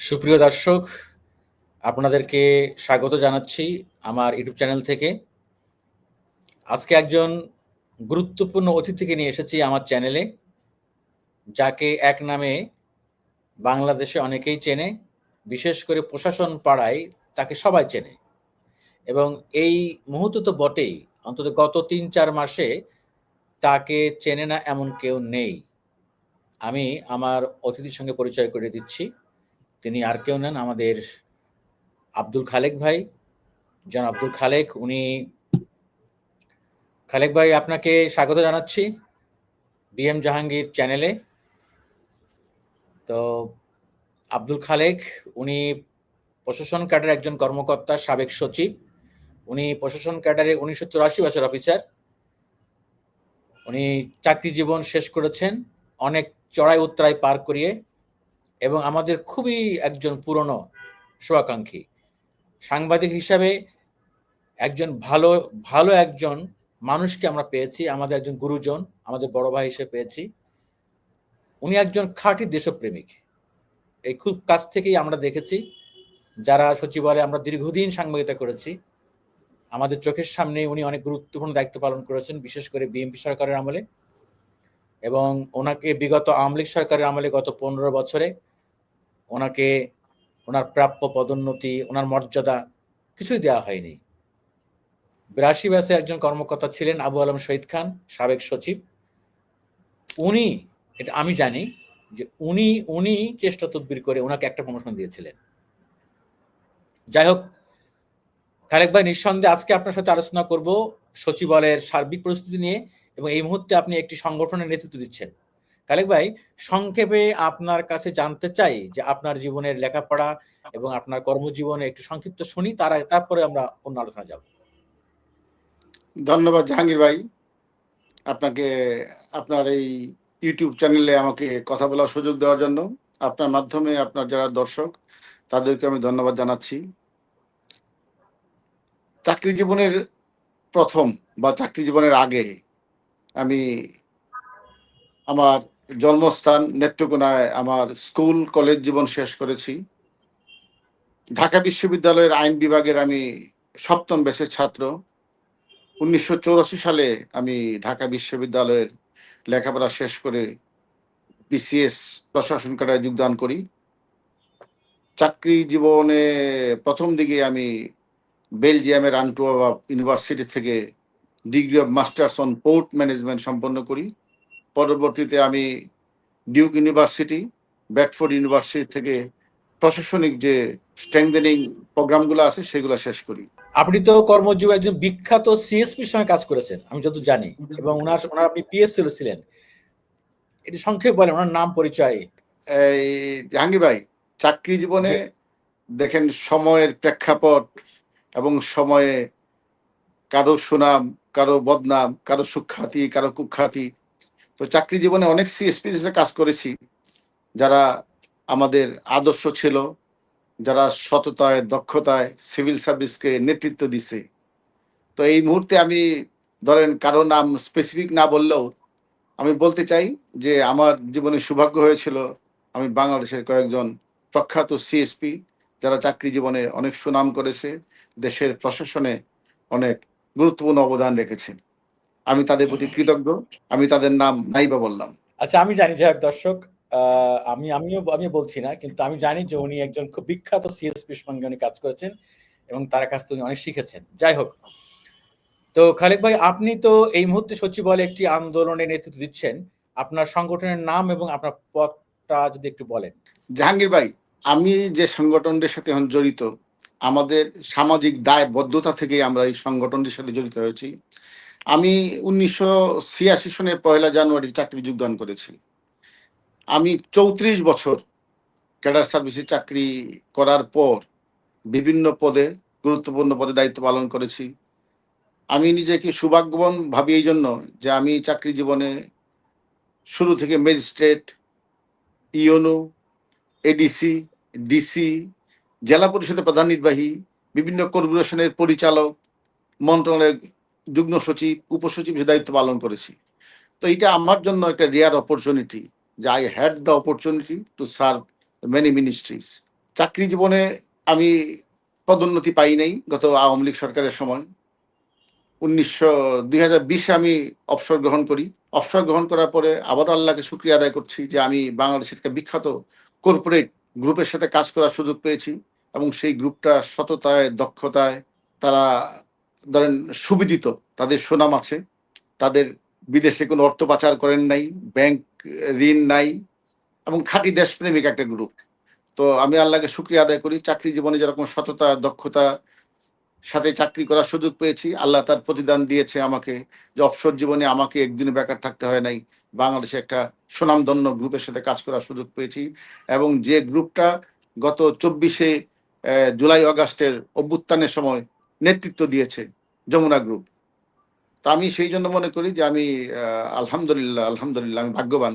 সুপ্রিয় দর্শক, আপনাদেরকে স্বাগত জানাচ্ছি আমার ইউটিউব চ্যানেল থেকে। আজকে একজন গুরুত্বপূর্ণ অতিথিকে নিয়ে এসেছি আমার চ্যানেলে, যাকে এক নামে বাংলাদেশে অনেকেই চেনে। বিশেষ করে প্রশাসন পাড়ায় তাকে সবাই চেনে এবং এই মুহূর্তে তো বটেই, অন্তত গত ৩-৪ মাসে তাকে চেনে না এমন কেউ নেই। আমি আমার অতিথির সঙ্গে পরিচয় করিয়ে দিচ্ছি। তিনি আর কেউ নন, আমাদের আব্দুল খালেক ভাই। জনাব আব্দুল খালেক, খালেক ভাই, আপনাকে স্বাগত জানাচ্ছি বিএম জাহাঙ্গীর চ্যানেলে। তো আব্দুল খালেক, উনি প্রশাসন ক্যাডারের একজন কর্মকর্তা, সাবেক সচিব। উনি প্রশাসন ক্যাডারে ১৯৮৪ ব্যাচের অফিসার। উনি চাকরি জীবন শেষ করেছেন অনেক চড়াই উতরাই পার করিয়ে, এবং আমাদের খুবই একজন পুরনো শুভাকাঙ্ক্ষী। সাংবাদিক হিসাবে একজন ভালো ভালো একজন মানুষকে আমরা পেয়েছি, আমাদের একজন গুরুজন, আমাদের বড় ভাই হিসেবে পেয়েছি। উনি একজন খাঁটি দেশপ্রেমিক। এই খুব কাছ থেকেই আমরা দেখেছি, যারা সচিবালয়ে আমরা দীর্ঘদিন সাংবাদিকতা করেছি, আমাদের চোখের সামনে উনি অনেক গুরুত্বপূর্ণ দায়িত্ব পালন করেছেন, বিশেষ করে বিএনপি সরকারের আমলে। এবং ওনাকে বিগত আওয়ামী লীগ সরকারের আমলে গত ১৫ বছরে ওনাকে ওনার প্রাপ্য পদোন্নতি, ওনার মর্যাদা কিছুই দেওয়া হয়নি। ৮২ ব্যাচে একজন কর্মকর্তা ছিলেন আবু আলম শহীদ খান, সাবেক সচিব। উনি, এটা আমি জানি যে উনি চেষ্টা তদবির করে ওনাকে একটা প্রমোশন দিয়েছিলেন। যাই হোক, খালেক ভাই, নিঃসন্দেহে আজকে আপনার সাথে আলোচনা করব সচিবালয়ের সার্বিক পরিস্থিতি নিয়ে, এবং এই মুহূর্তে আপনি একটি সংগঠনের নেতৃত্ব দিচ্ছেন। খালেক ভাই, সংক্ষেপে আপনার কাছে জানতে চাই যে আপনার জীবনের লেখাপড়া এবং আপনার কর্মজীবনে একটু সংক্ষিপ্ত শুনি, তারপরে আমরা অন্য আলোচনা যাব। ধন্যবাদ জাহাঙ্গীর ভাই, আপনাকে আপনার এই ইউটিউব চ্যানেলে আমাকে কথা বলার সুযোগ দেওয়ার জন্য। আপনার মাধ্যমে আপনার যারা দর্শক তাদেরকে আমি ধন্যবাদ জানাচ্ছি। চাকরি জীবনের প্রথম বা চাকরি জীবনের আগে আমি আমার জন্মস্থান নেত্রকোনায় আমার স্কুল কলেজ জীবন শেষ করেছি। ঢাকা বিশ্ববিদ্যালয়ের আইন বিভাগের আমি ৭ম ব্যাচের ছাত্র। ১৯৮৪ সালে আমি ঢাকা বিশ্ববিদ্যালয়ের লেখাপড়া শেষ করে বিসিএস প্রশাসন ক্যাডারে যোগদান করি। চাকরি জীবনে প্রথম দিকে আমি বেলজিয়ামের আন্টওয়ার্প ইউনিভার্সিটি থেকে degree of masters on port management সম্পন্ন করি। পরবর্তীতে আমি ডিউক ইউনিভার্সিটি, ব্যাডফোর্ড ইউনিভার্সিটি থেকে প্রশাসনিক যে স্ট্রেংথেনিং প্রোগ্রামগুলো আছে সেগুলো শেষ করি। আপনি তো কর্মজীবনে একজন বিখ্যাত সিএসপির সঙ্গে কাজ করেছেন, আমি যত জানি, এবং ওনার আপনি পিএসসি ছিলেন। এটি সংক্ষেপে বলেন, ওনার নাম পরিচয়। এই জাহাঙ্গীর ভাই, চাকরি জীবনে দেখেন সময়ের প্রেক্ষাপট এবং সময়ে কারো সুনাম, কারো বদনাম, কারো সুখ্যাতি, কারো কুখ্যাতি। তো চাকরি জীবনে অনেক সিএসপি কাজ করেছি, যারা আমাদের আদর্শ ছিল, যারা সততায়, দক্ষতায় সিভিল সার্ভিসকে নেতৃত্ব দিছে। তো এই মুহূর্তে আমি ধরেন কারো নাম স্পেসিফিক না বললেও আমি বলতে চাই যে আমার জীবনে সৌভাগ্য হয়েছিল আমি বাংলাদেশের কয়েকজন প্রখ্যাত সিএসপি, যারা চাকরি জীবনে অনেক সুনাম করেছে, দেশের প্রশাসনে অনেক গুরুত্বপূর্ণ অবদান রেখেছে। আমি তাদের প্রতি কৃতজ্ঞ। আমি তাদের নাম নাইবা বললাম। আচ্ছা, আমি জানি যে দর্শক, আমি বলছি না, কিন্তু আমি জানি যে উনি একজন খুব বিখ্যাত সিএসপির সঙ্গে উনি কাজ করেছেন এবং তার কাছ থেকে অনেক শিখেছেন। যাই হোক, তো খালেক ভাই, আপনি তো এই মুহূর্তে সচিবালয়ে একটি আন্দোলনের নেতৃত্ব দিচ্ছেন। আপনার সংগঠনের নাম এবং আপনার পদটা যদি একটু বলেন। জাহাঙ্গীর ভাই, আমি যে সংগঠনটির সাথে এখন জড়িত, আমাদের সামাজিক দায়বদ্ধতা থেকে আমরা এই সংগঠনটির সাথে জড়িত হয়েছি। আমি ১৯৮৬ সনের ১ জানুয়ারি চাকরি যোগদান করেছি। আমি ৩৪ বছর ক্যাডার সার্ভিসে চাকরি করার পর বিভিন্ন পদে, গুরুত্বপূর্ণ পদে দায়িত্ব পালন করেছি। আমি নিজেকে সৌভাগ্যবান ভাবি এই জন্য যে আমি চাকরি জীবনে শুরু থেকে ম্যাজিস্ট্রেট, ইওনো, এডিসি, ডিসি, জেলা পরিষদের প্রধান নির্বাহী, বিভিন্ন কর্পোরেশনের পরিচালক, মন্ত্রণালয়ের যুগ্ম সচিব, উপসচিব দায়িত্ব পালন করেছি। তো এটা আমার জন্য একটা রেয়ার অপরচুনিটি যে I had the opportunity to serve many ministries. চাকরি জীবনে আমি পদোন্নতি পাই নাই গত আওয়ামী লীগ সরকারের সময়। 2020 আমি অবসর গ্রহণ করি। অবসর গ্রহণ করার পরে আবারও আল্লাহকে শুকরিয়া আদায় করছি যে আমি বাংলাদেশের একটা বিখ্যাত কর্পোরেট গ্রুপের সাথে কাজ করার সুযোগ পেয়েছি এবং সেই গ্রুপটা সততায়, দক্ষতায় তারা ধরেন সুবিদিত, তাদের সুনাম আছে। তাদের বিদেশে কোনো অর্থ পাচার করেন নাই, ব্যাংক ঋণ নাই এবং খাঁটি দেশপ্রেমিক একটা গ্রুপ। তো আমি আল্লাহকে শুকরিয়া আদায় করি, চাকরি জীবনে যেরকম সততা, দক্ষতা সাথে চাকরি করার সুযোগ পেয়েছি, আল্লাহ তার প্রতিদান দিয়েছে আমাকে যে অবসর জীবনে আমাকে একদিনও বেকার থাকতে হয় নাই। বাংলাদেশে একটা সুনামধন্য গ্রুপের সাথে কাজ করার সুযোগ পেয়েছি এবং যে গ্রুপটা গত 24শে জুলাই আগস্টের অভ্যুত্থানের সময় নেতৃত্ব দিয়েছে, যমুনা গ্রুপ। তা আমি সেই জন্য মনে করি যে আমি আলহামদুলিল্লাহ আমি ভাগ্যবান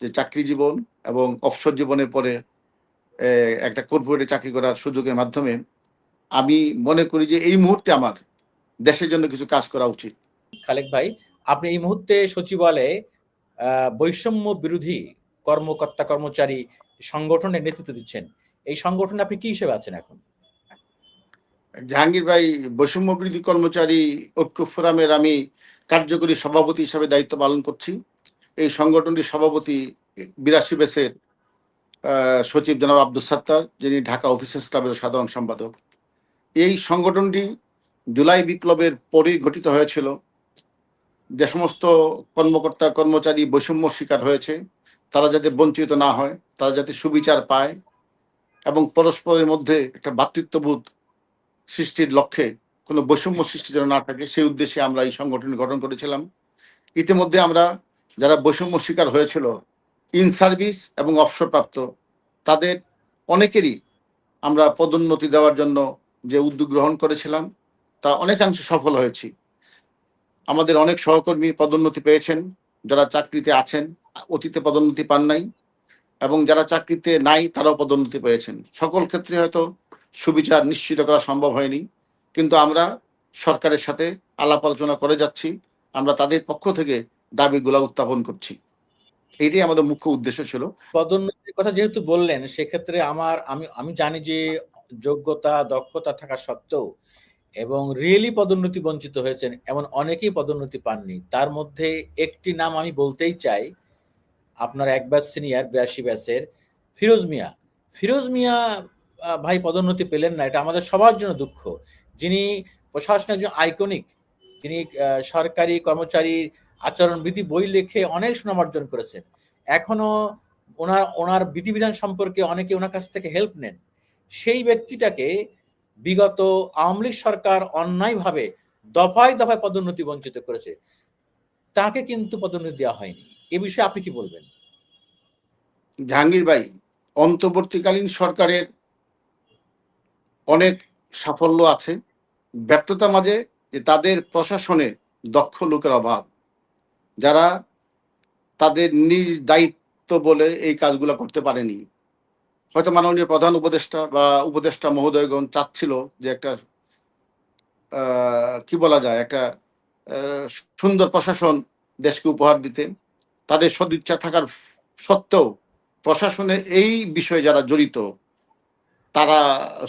যে চাকরি জীবন এবং অবসর জীবনের পরে একটা কর্পোরেটে চাকরি করার সুযোগের মাধ্যমে আমি মনে করি যে এই মুহূর্তে আমার দেশের জন্য কিছু কাজ করা উচিত। খালেক ভাই, আপনি এই মুহূর্তে সচিবালয়ে বৈষম্য বিরোধী কর্মকর্তা কর্মচারী সংগঠনের নেতৃত্ব দিচ্ছেন। এই সংগঠনে আপনি কি হিসেবে আছেন এখন? জাহাঙ্গীর ভাই, বৈষম্য বিরোধী কর্মচারী ঐক্য ফোরামের আমি কার্যকরী সভাপতি হিসেবে দায়িত্ব পালন করছি। এই সংগঠনটির সভাপতি 82 ব্যাচের সচিব জনাব আব্দুল সাত্তার, যিনি ঢাকা অফিসার্স ক্লাবের সাধারণ সম্পাদক। এই সংগঠনটি জুলাই বিপ্লবের পরেই গঠিত হয়েছিল। যে সমস্ত কর্মকর্তা কর্মচারী বৈষম্য শিকার হয়েছে তারা যাতে বঞ্চিত না হয়, তারা যাতে সুবিচার পায় এবং পরস্পরের মধ্যে একটা ভ্রাতৃত্ববোধ সৃষ্টির লক্ষ্যে কোনো বৈষম্য সৃষ্টি যেন না থাকে, সেই উদ্দেশ্যে আমরা এই সংগঠন গঠন করেছিলাম। ইতিমধ্যে আমরা যারা বৈষম্য শিকার হয়েছিল ইন সার্ভিস এবং অবসরপ্রাপ্ত তাদের অনেকেরই আমরা পদোন্নতি দেওয়ার জন্য যে উদ্যোগ গ্রহণ করেছিলাম তা অনেকাংশে সফল হয়েছি। আমাদের অনেক সহকর্মী পদোন্নতি পেয়েছেন, যারা চাকরিতে আছেন অতীতে পদোন্নতি পান নাই, এবং যারা চাকরিতে নাই তারাও পদোন্নতি পেয়েছেন। সকল ক্ষেত্রে হয়তো সুবিচার নিশ্চিত করা সম্ভব হয়নি, কিন্তু আমরা সরকারের সাথে আলাপ আলোচনা করে যাচ্ছি, আমরা তাদের পক্ষ থেকে দাবিগুলা উত্থাপন করছি। এইটাই আমাদের মুখ্য উদ্দেশ্য ছিল। পদোন্নতির কথা যেহেতু বললেন, সেক্ষেত্রে আমি জানি যে যোগ্যতা দক্ষতা থাকা সত্ত্বেও এবং রিয়েলি পদোন্নতি বঞ্চিত হয়েছেন এমন অনেকেই পদোন্নতি পাননি। তার মধ্যে একটি নাম আমি বলতেই চাই, আপনার এক ব্যাচ সিনিয়র 82 ব্যাচের ফিরোজ মিয়া। ফিরোজ মিয়া ভাই পদোন্নতি পেলেন না, এটা আমাদের সবার জন্য দুঃখ। যিনি প্রশাসনের একজন আইকনিক, তিনি সরকারি কর্মচারী আচরণবিধি বই লিখে অনেক সুনাম অর্জন করেছেন। এখনো ওনার বিধিবিধান সম্পর্কে অনেকে ওনার কাছ থেকে হেল্প নেন। সেই ব্যক্তিটাকে বিগত আওয়ামী লীগ সরকার অন্যায়ভাবে দফায় দফায় পদোন্নতি বঞ্চিত করেছে, তাকে কিন্তু পদোন্নতি দেওয়া হয়নি। এ বিষয়ে আপনি কি বলবেন? জাহাঙ্গীর ভাই, অন্তর্বর্তীকালীন সরকারের অনেক সাফল্য আছে, ব্যর্থতা মাঝে যে তাদের প্রশাসনে দক্ষ লোকের অভাব, যারা তাদের নিজ দায়িত্ব বলে এই কাজগুলো করতে পারেনি। হয়তো মাননীয় প্রধান উপদেষ্টা বা উপদেষ্টা মহোদয়গণ চাচ্ছিল যে একটা কি বলা যায়, একটা সুন্দর প্রশাসন দেশকে উপহার দিতে, তাদের সদিচ্ছা থাকার সত্ত্বেও প্রশাসনের এই বিষয়ে যারা জড়িত তারা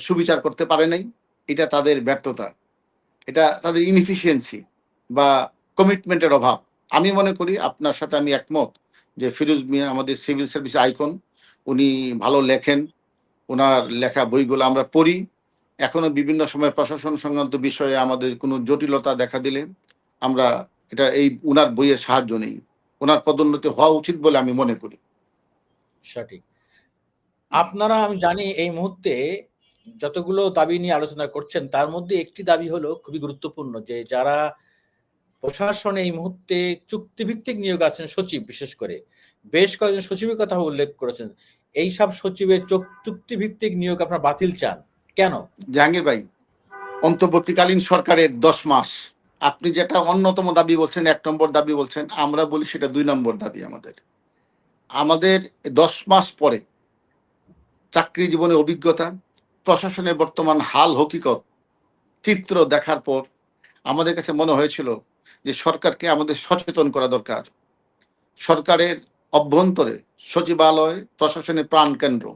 সুবিচার করতে পারে নাই। এটা তাদের ব্যর্থতা, এটা তাদের ইনএফিসিয়েন্সি বা কমিটমেন্টের অভাব। আমি মনে করি, আপনার সাথে আমি একমত, যে ফিরোজ মিয়া আমাদের সিভিল সার্ভিস আইকন, উনি ভালো লেখেন, ওনার লেখা বইগুলো আমরা পড়ি। এখনো বিভিন্ন সময় প্রশাসন সংক্রান্ত বিষয়ে আমাদের কোনো জটিলতা দেখা দিলে আমরা এই ওনার বইয়ের সাহায্য নেই। ওনার পদোন্নতি হওয়া উচিত বলে আমি মনে করি। সঠিক। আপনারা, আমি জানি এই মুহূর্তে যতগুলো দাবি নিয়ে আলোচনা করছেন তার মধ্যে একটি দাবি হলো খুবই গুরুত্বপূর্ণ, যে যারা প্রশাসনে এই মুহূর্তে চুক্তিভিত্তিক নিয়োগ আছেন, সচিব বিশেষ করে বেশ কয়েকজন সচিবের কথা উল্লেখ করেছেন, এই সব সচিবের চুক্তিভিত্তিক নিয়োগ আপনারা বাতিল চান কেন? জাহাঙ্গীর ভাই, অন্তর্বর্তীকালীন সরকারের 10 মাস, আপনি যেটা অন্যতম দাবি বলছেন, 1 নম্বর দাবি বলছেন, আমরা বলি সেটা 2 নম্বর দাবি। আমাদের 10 মাস পরে চাকরি জীবনে অভিজ্ঞতা, প্রশাসনের বর্তমান হাল হকিকত চিত্র দেখার পর আমাদের কাছে মনে হয়েছিল যে সরকারকে আমাদের সচেতন করা দরকার। সরকারের অভ্যন্তরে সচিবালয় প্রশাসনের প্রাণকেন্দ্র,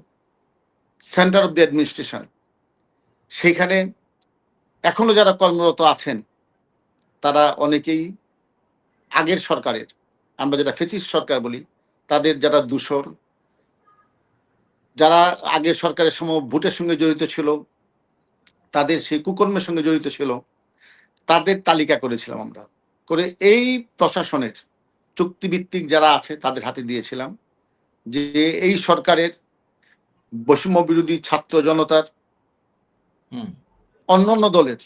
সেন্টার অফ দি অ্যাডমিনিস্ট্রেশন, সেইখানে এখনো যারা কর্মরত আছেন তারা অনেকেই আগের সরকারের, আমরা যেটা ফেসিস্ট সরকার বলি, তাদের যারা দূষর, যারা আগের সরকারের সময় ভোটের সঙ্গে জড়িত ছিল, তাদের সেই কুকর্মের সঙ্গে জড়িত ছিল, তাদের তালিকা করেছিলাম আমরা, করে এই প্রশাসনের চুক্তিভিত্তিক যারা আছে তাদের হাতে দিয়েছিলাম, যে এই সরকারের বৈষম্য বিরোধী ছাত্র জনতার অন্যান্য দলের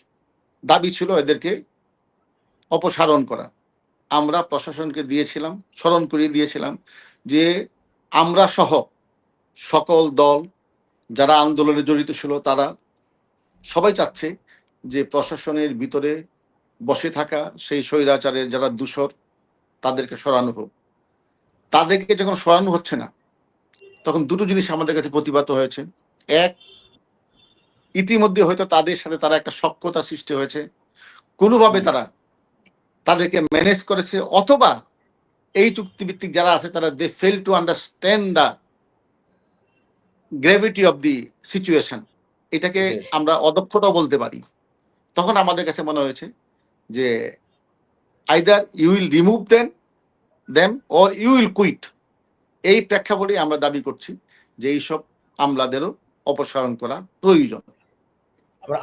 দাবি ছিল এদেরকে অপসারণ করা। আমরা প্রশাসনকে দিয়েছিলাম, স্মরণ করিয়ে দিয়েছিলাম যে আমরা সহ সকল দল যারা আন্দোলনে জড়িত ছিল তারা সবাই চাচ্ছে যে প্রশাসনের ভিতরে বসে থাকা সেই স্বৈরাচারের যারা দূষর তাদেরকে সরানো হোক। তাদেরকে যখন সরানো হচ্ছে না, তখন দুটো জিনিস আমাদের কাছে প্রতিবাদ হয়েছে। এক, ইতিমধ্যে হয়তো তাদের সাথে তারা একটা সখ্যতা সৃষ্টি হয়েছে, কোনোভাবে তারা তাদেরকে ম্যানেজ করেছে, অথবা এই চুক্তিভিত্তিক যারা আছে তারা they fail to understand the gravity of the situation, এটাকে আমরা অদক্ষতাও বলতে পারি। তখন আমাদের কাছে মনে হয়েছে যে either you will remove them or you will quit. এই প্রেক্ষাপটে আমরা দাবি করছি যে এইসব আমলাদেরও অপসারণ করা প্রয়োজন।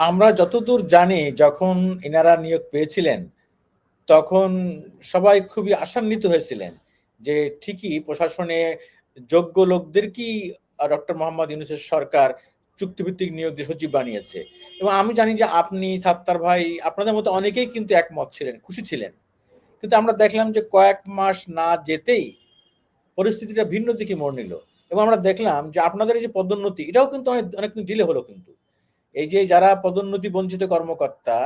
আমরা যতদূর জানি, যখন এনারা নিয়োগ পেয়েছিলেন তখন সবাই খুবই আশান্বিত হয়েছিলেন যে ঠিকই প্রশাসনে যোগ্য লোকদেরকেই ডক্টর মোহাম্মদ ইউনূসের সরকার চুক্তিভিত্তিক নিয়োগ দিয়ে সচিব বানিয়েছে। এবং আমি জানি যে আপনি, সাত্তার ভাই, আপনাদের মতো অনেকেই কিন্তু একমত ছিলেন, খুশি ছিলেন। কিন্তু আমরা দেখলাম যে কয়েক মাস না যেতেই পরিস্থিতিটা ভিন্ন দিকে মোড় নিল, এবং আমরা দেখলাম যে আপনাদের এই যে পদোন্নতি, এটাও কিন্তু অনেক ডিলে হলো। কিন্তু এই যে যারা পদোন্নতি বঞ্চিত কর্মকর্তা,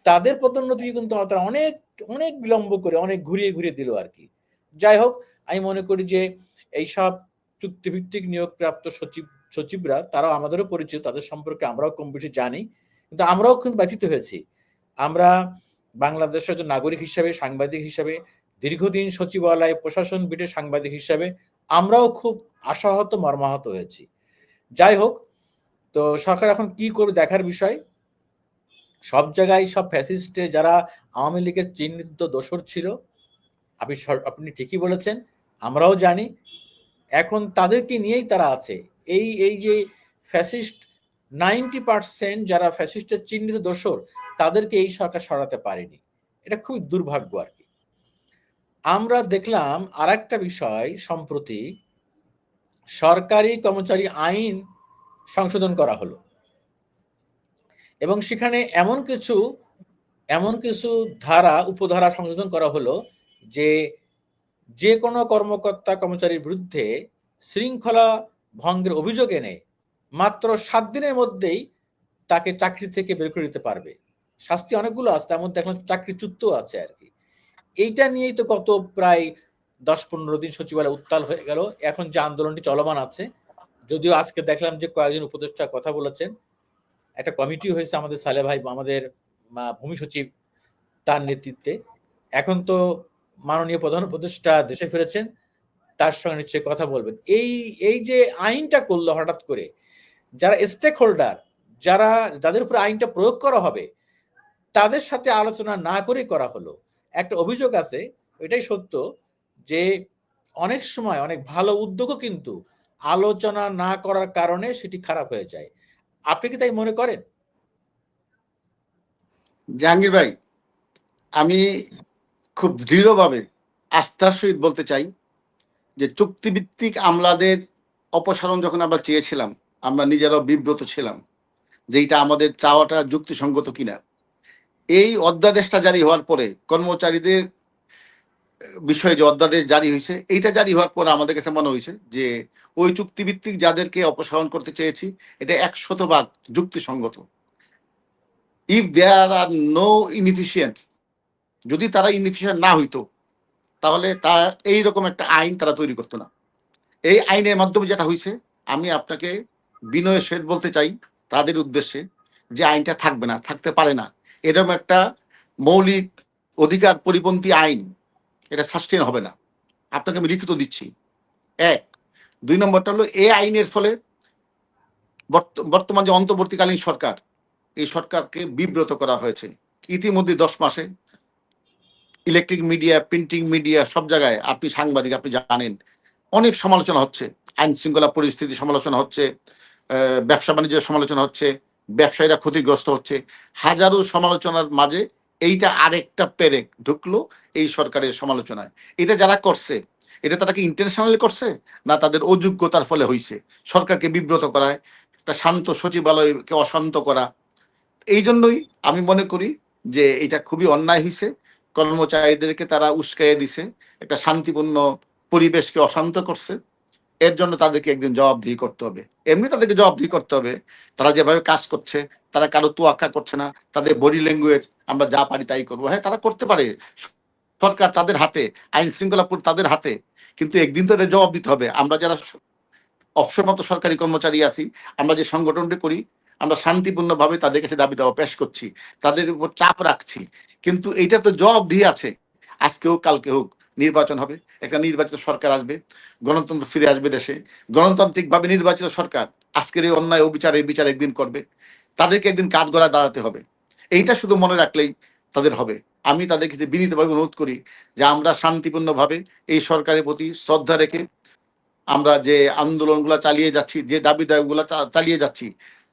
তাদের পদোন্নতি কিন্তু তারা অনেক অনেক বিলম্ব করে, অনেক ঘুরিয়ে ঘুরিয়ে দিল আর কি। যাই হোক, আমি মনে করি যে এইসব চুক্তিভিত্তিক নিয়োগপ্রাপ্ত সচিবরা তারাও আমাদেরও পরিচিত, তাদের সম্পর্কে আমরাও কম বেশি জানি, কিন্তু আমরাও কিন্তু ব্যথিত হয়েছি। আমরা বাংলাদেশের একজন নাগরিক হিসাবে, সাংবাদিক হিসাবে, দীর্ঘদিন সচিবালয় প্রশাসন বিটের সাংবাদিক হিসাবে আমরাও খুব আশাহত, মর্মাহত হয়েছি। যাই হোক, তো সরকার এখন কি করবে দেখার বিষয়। সব জায়গায় সব ফ্যাসিস্টে যারা আওয়ামী লীগের চিহ্নিত দোসর ছিল, আপনি ঠিকই বলেছেন, আমরাও জানি, এখন তাদেরকে নিয়েই তারা আছে। এই যে ফ্যাসিস্ট 90% যারা ফ্যাসিস্টের চিহ্নিত দোসর, তাদেরকে এই সরকার সরাতে পারেনি। এটা খুবই দুর্ভাগ্য আর কি। আমরা দেখলাম আর একটা বিষয়, সম্প্রতি সরকারি কর্মচারী আইন সংশোধন করা হলো, এবং সেখানে এমন কিছু ধারা, উপধারা সংশোধন করা হলো যে কোনো কর্মকর্তা কর্মচারীর বিরুদ্ধে শৃঙ্খলা ভঙ্গের অভিযোগ এনে মাত্র 7 দিনের মধ্যেই তাকে চাকরি থেকে বের করে দিতে পারবে। শাস্তি অনেকগুলো আছে, তার মধ্যে এখন চাকরিচ্যুতও আছে আর কি। এইটা নিয়েই তো গত প্রায় 10-15 দিন সচিবালয় উত্তাল হয়ে গেল। এখন যে আন্দোলনটি চলমান আছে, যদিও আজকে দেখলাম যে কয়েকজন উপদেষ্টা কথা বলেছেন, একটা কমিটি হয়েছে আমাদের সালে ভাই, আমাদের ভূমি সচিব, তার নেতৃত্বে। এখন তো মাননীয় প্রধান উপদেষ্টা দেশে ফিরেছেন, তার সঙ্গে নিশ্চয়ই কথা বলবেন। এই যে আইনটা করলো হঠাৎ করে, যারা স্টেক হোল্ডার, যাদের উপর আইনটা প্রয়োগ করা হবে, তাদের সাথে আলোচনা না করে করা হলো। একটা অভিযোগ আছে, এটাই সত্য, যে অনেক সময় অনেক ভালো উদ্যোগও কিন্তু আলোচনা না করার কারণে সেটি খারাপ হয়ে যায়। আপনি কি তাই মনে করেন? জাহাঙ্গীর ভাই, আমি খুব দৃঢ়ভাবে আস্থার সহিত বলতে চাই যে চুক্তিভিত্তিক আমলাদের অপসারণ যখন আমরা চেয়েছিলাম, আমরা নিজেরাও বিব্রত ছিলাম যে এইটা আমাদের চাওয়াটা যুক্তিসঙ্গত কিনা। এই অধ্যাদেশটা জারি হওয়ার পরে, কর্মচারীদের বিষয়ে যে অধ্যাদেশ জারি হয়েছে, এইটা জারি হওয়ার পর আমাদের কাছে মনে হয়েছে যে ওই চুক্তিভিত্তিক যাদেরকে অপসারণ করতে চেয়েছি, এটা 100% যুক্তিসঙ্গত। If there are no inefficient, যদি তারা ইনএফিশিয়েন্ট না হইতো, তাহলে তা এইরকম একটা আইন তারা তৈরি করতো না। এই আইনের মাধ্যমে যেটা হয়েছে, আমি আপনাকে বিনয়ের সহিত বলতে চাই তাদের উদ্দেশ্যে, যে আইনটা থাকবে না, থাকতে পারে না। এরকম একটা মৌলিক অধিকার পরিপন্থী আইন, এটা সাস্টেন হবে না। আপনাকে আমি লিখিত দিচ্ছি। 1, 2 নম্বরটা হলো, এই আইনের ফলে বর্তমান যে অন্তর্বর্তীকালীন সরকার, এই সরকারকে বিব্রত করা হয়েছে। ইতিমধ্যে 10 মাসে ইলেকট্রিক মিডিয়া, প্রিন্টিং মিডিয়া সব জায়গায়, আপনি সাংবাদিক, আপনি জানেন, অনেক সমালোচনা হচ্ছে। আইন শৃঙ্খলা পরিস্থিতি সমালোচনা হচ্ছে, ব্যবসা বাণিজ্যের সমালোচনা হচ্ছে, ব্যবসায়ীরা ক্ষতিগ্রস্ত হচ্ছে। হাজারো সমালোচনার মাঝে এইটা আরেকটা পেরেক ঢুকলো এই সরকারের সমালোচনায়। এটা যারা করছে, এটা তারা কি ইন্টেনশনালি করছে, না তাদের অযোগ্যতার ফলে হইছে? সরকারকে বিব্রত করায়, একটা শান্ত সচিবালয়কে অশান্ত করা। এই জন্যই আমি মনে করি যে এটা খুবই অন্যায় হইছে। কর্মচারীদেরকে তারা উস্কাইয়ে দিছে, একটা শান্তিপূর্ণ পরিবেশকে অশান্ত করছে। এর জন্য তাদেরকে একদিন জবাবদিহি করতে হবে। এমনি তাদেরকে জবাবদিহি করতে হবে। তারা যেভাবে কাজ করছে, তারা কারো তোয়াক্কা করছে না। তাদের বডি ল্যাঙ্গুয়েজ, আমরা যা পারি তাই করবো। হ্যাঁ, তারা করতে পারে। সরকার তাদের হাতে, আইন শৃঙ্খলা তাদের হাতে। কিন্তু একদিন তো এর জবাব দিতে হবে। আমরা যারা অবসরপ্রাপ্ত সরকারি কর্মচারী আছি, আমরা যে সংগঠনটি করি, আমরা শান্তিপূর্ণভাবে তাদের কাছে দাবি দাওয়া পেশ করছি, তাদের উপর চাপ রাখছি। কিন্তু এইটা তো জবাবদিহি আছে। আজকে হোক, কালকে হোক, নির্বাচন হবে, একটা নির্বাচিত সরকার আসবে, গণতন্ত্র ফিরে আসবে দেশে। গণতান্ত্রিকভাবে নির্বাচিত সরকার আজকের এই অন্যায় অবিচারের বিচার একদিন করবে। তাদেরকে একদিন কাঠগড়ায় দাঁড়াতে হবে। এইটা শুধু মনে রাখলেই তাদের হবে। আমি তাদেরকে বিনীতভাবে অনুরোধ করি যে আমরা শান্তিপূর্ণভাবে এই সরকারের প্রতি শ্রদ্ধা রেখে আমরা যে আন্দোলনগুলো চালিয়ে যাচ্ছি, যে দাবি দাবিগুলো চালিয়ে যাচ্ছি,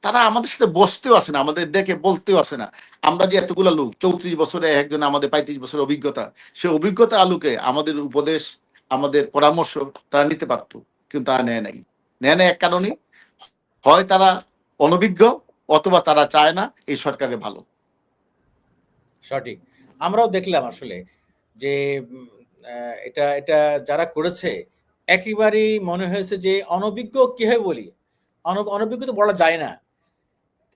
তারা আমাদের সাথে বসতেও আসে না, আমাদের দেখে বলতেও আসে না। আমরা যে এতগুলো লোক, 34 বছরে একজন, আমাদের 35 বছরের অভিজ্ঞতা, সে অভিজ্ঞতা আলোকে আমাদের উপদেশ, আমাদের পরামর্শ তারা নিতে পারতো, কিন্তু তারা নেয় নাই। নেয় নাই এক কারণে, হয় তারা অনভিজ্ঞ, অথবা তারা চায় না এই সরকারের ভালো। সঠিক। আমরাও দেখলাম আসলে যে এটা এটা যারা করেছে একেবারেই মনে হয়েছে যে অনভিজ্ঞ কিভাবে বলি, অনভিজ্ঞ তো বলা যায় না।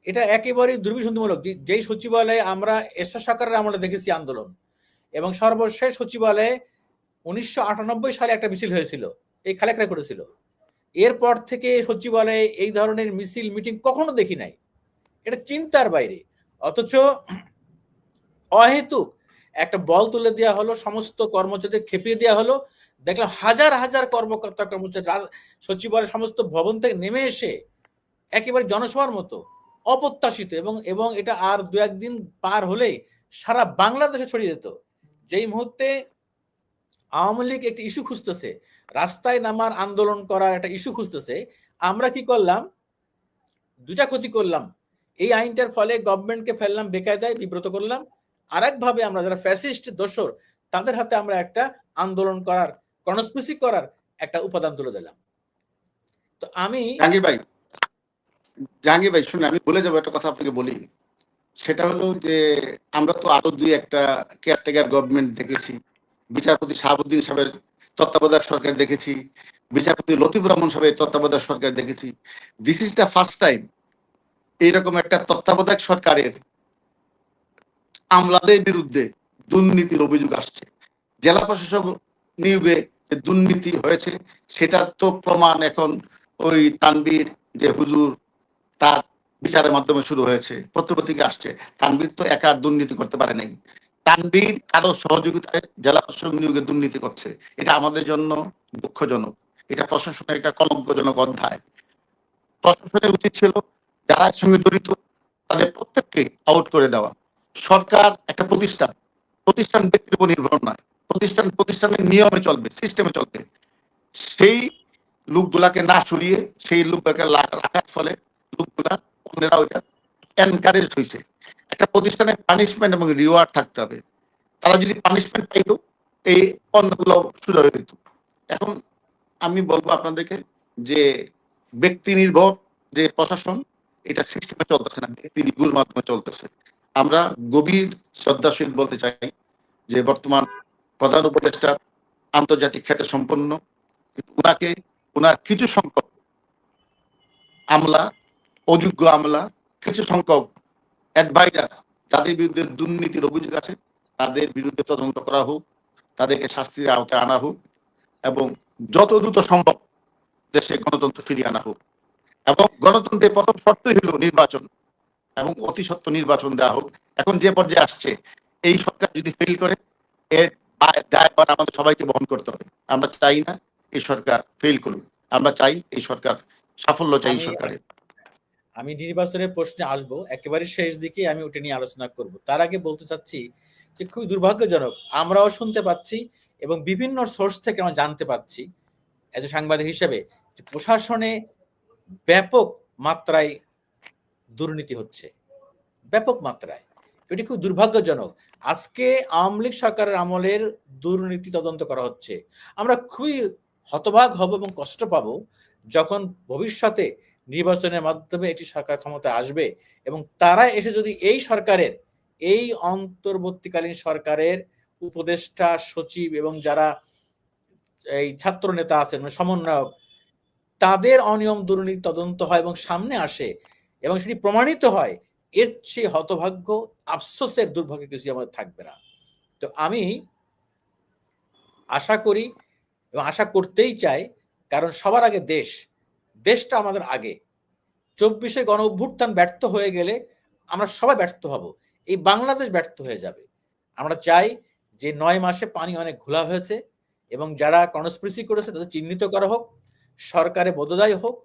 এটা একেবারেই দুর্বিসন্ধিমূলক। যেই সচিবালয়ে আমরা এরশাদ সরকারের আমলে দেখেছি আন্দোলন, এবং সর্বশেষ সচিবালয়ে 1998 সালে একটা মিছিল হয়েছিল, এই খালেকরা করেছিল। এরপর থেকে সচিবালয়ে এই ধরনের মিছিল মিটিং কখনো দেখি নাই। এটা চিন্তার বাইরে। অথচ অহেতুক একটা বল তুলে দেওয়া হলো, সমস্ত কর্মচারীদের খেপিয়ে দেওয়া হলো। দেখলাম হাজার হাজার কর্মকর্তা কর্মচারী সচিবালয়ের সমস্ত ভবন থেকে নেমে এসে একেবারে জনসভার মতো অপ্রত্যাশিত, এবং এবং এটা আর দু একদিন পার হলেই সারা বাংলাদেশে ছড়িয়ে যেত। যেই মুহূর্তে আওয়ামী লীগ একটি ইস্যু খুঁজতেছে, রাস্তায় নামার আন্দোলন করার একটা ইস্যু খুঁজতেছে, আমরা কি করলাম? দুটা ক্ষতি করলাম। এই আইনটার ফলে গভর্নমেন্টকে ফেললাম বেকায়দায়, বিব্রত করলাম। আরেকভাবে আমরা যারা ফ্যাসিস্ট দোসর, তাদের হাতে আমরা একটা আন্দোলন করার, কনস্পিরেসি করার একটা উপাদান তুলে দিলাম। তো আমি জাহাঙ্গীর ভাই শুনে আমি বলে যাবো একটা কথা আপনাকে বলি। সেটা হলো যে আমরা তো আরো দুই একটা কেয়ারটেকার গভর্নমেন্ট দেখেছি। বিচারপতি শাহাবুদ্দিন সাহেবের তত্ত্বাবধায়ক সরকার দেখেছি, বিচারপতি লতিফুর রহমান সাহেবের তত্ত্বাবধায়ক সরকার দেখেছি। This is the first time এইরকম একটা তত্ত্বাবধায়ক সরকারের আমলাদের বিরুদ্ধে দুর্নীতির অভিযোগ আসছে। জেলা প্রশাসক নিয়োগে যে দুর্নীতি হয়েছে, সেটার তো প্রমাণ এখন ওই তানবীর যে হুজুর, তার বিচারের মাধ্যমে শুরু হয়েছে, পত্রপত্রিকা আসছে। তানবীর তো একা দুর্নীতি করতে পারে নাই। তানবীর কারো সহযোগিতায় জেলা প্রশাসক নিয়োগে দুর্নীতি করছে। এটা আমাদের জন্য দুঃখজনক। এটা প্রশাসনের একটা কলঙ্কজনক অধ্যায়। প্রশাসনের উচিত ছিল যারা এর সঙ্গে জড়িত তাদের প্রত্যেককে আউট করে দেওয়া। সরকার একটা প্রতিষ্ঠান, প্রতিষ্ঠান ব্যক্তির উপর নির্ভর নয়। প্রতিষ্ঠানের নিয়মে চলবে, সিস্টেমে চলবে। সেই লোকগুলাকে না সরিয়ে সেই লোকগুলাকে রাখার ফলে লোকগুলা, অন্যরা ওইটা এনকারেজ হয়েছে। একটা প্রতিষ্ঠানে পানিশমেন্ট এবং রিওয়ার্ড থাকতে হবে। তারা যদি পানিশমেন্ট পাইতো, এই অন্যগুলো শুরু হয়ে যেত। এখন আমি বলবো আপনাদেরকে যে ব্যক্তি নির্ভর যে প্রশাসন, এটা সিস্টেমে চলতেছে না, ব্যক্তি নির্ভুল মাধ্যমে চলতেছে। আমরা গভীর শ্রদ্ধাশীল বলতে চাই যে বর্তমান প্রধান উপদেষ্টা আন্তর্জাতিক খ্যাতি সম্পন্ন, উনাকে, উনার কিছু সংখ্যক আমলা, অযোগ্য আমলা, কিছু সংখ্যক অ্যাডভাইজার যাদের বিরুদ্ধে দুর্নীতির অভিযোগ আছে, তাদের বিরুদ্ধে তদন্ত করা হোক, তাদেরকে শাস্তির আওতায় আনা হোক, এবং যত দ্রুত সম্ভব দেশে গণতন্ত্র ফিরিয়ে আনা হোক। এবং গণতন্ত্রের প্রথম শর্তই হলো নির্বাচন, এবং অতি সত্ত্বর নির্বাচন দেওয়া হোক। এখন যে পর্যায়ে আসছে, এই সরকার যদি ফেল করে, এর দায়ভার আমাদের সবাইকে বহন করতে হবে। আমরা চাই না এই সরকার ফেল করুক, আমরা চাই এই সরকার সাফল্য চাই এই আমি সরকারের। আমি নির্বাচনের প্রশ্নে আসব, একেবারে শেষ দিকে আমি ওটা নিয়ে আলোচনা করব। তার আগে বলতে চাচ্ছি যে খুবই দুর্ভাগ্যজনক, আমরাও শুনতে পাচ্ছি এবং বিভিন্ন সোর্স থেকে আমরা জানতে পাচ্ছি এজ এ সাংবাদিক হিসেবে, যে প্রশাসনে ব্যাপক মাত্রায় দুর্নীতি হচ্ছে, ব্যাপক মাত্রায়। এটি খুব দুর্ভাগ্যজনক। আজকে আওয়ামী লীগ সরকারের আমলের দুর্নীতি তদন্ত করা হচ্ছে। আমরা খুবই হতবাক হব এবং কষ্ট পাবো যখন ভবিষ্যতে নির্বাচনের মাধ্যমে এটি সরকার ক্ষমতায় আসবে এবং তারা এসে যদি এই সরকারের, এই অন্তর্বর্তীকালীন সরকারের উপদেষ্টা, সচিব এবং যারা এই ছাত্র নেতা আছেন, মানে সমন্বয়ক, তাদের অনিয়ম দুর্নীতি তদন্ত হয় এবং সামনে আসে এবং সেটি প্রমাণিত হয়, এর চেয়ে হতভাগ্য, আফসোসের, দুর্ভাগ্য কিছু আমাদের থাকবে না। তো আমি আশা করি এবং আশা করতেই চাই, কারণ সবার আগে দেশটা আমাদের আগে। 24-এ গণ অভ্যুত্থান ব্যর্থ হয়ে গেলে আমরা সবাই ব্যর্থ হব, এই বাংলাদেশ ব্যর্থ হয়ে যাবে। আমরা চাই যে 9 মাসে পানি অনেক ঘোলা হয়েছে এবং যারা কনস্পিরেসি করেছে তাদের চিহ্নিত করা হোক, সরকারে বদলায় হোক,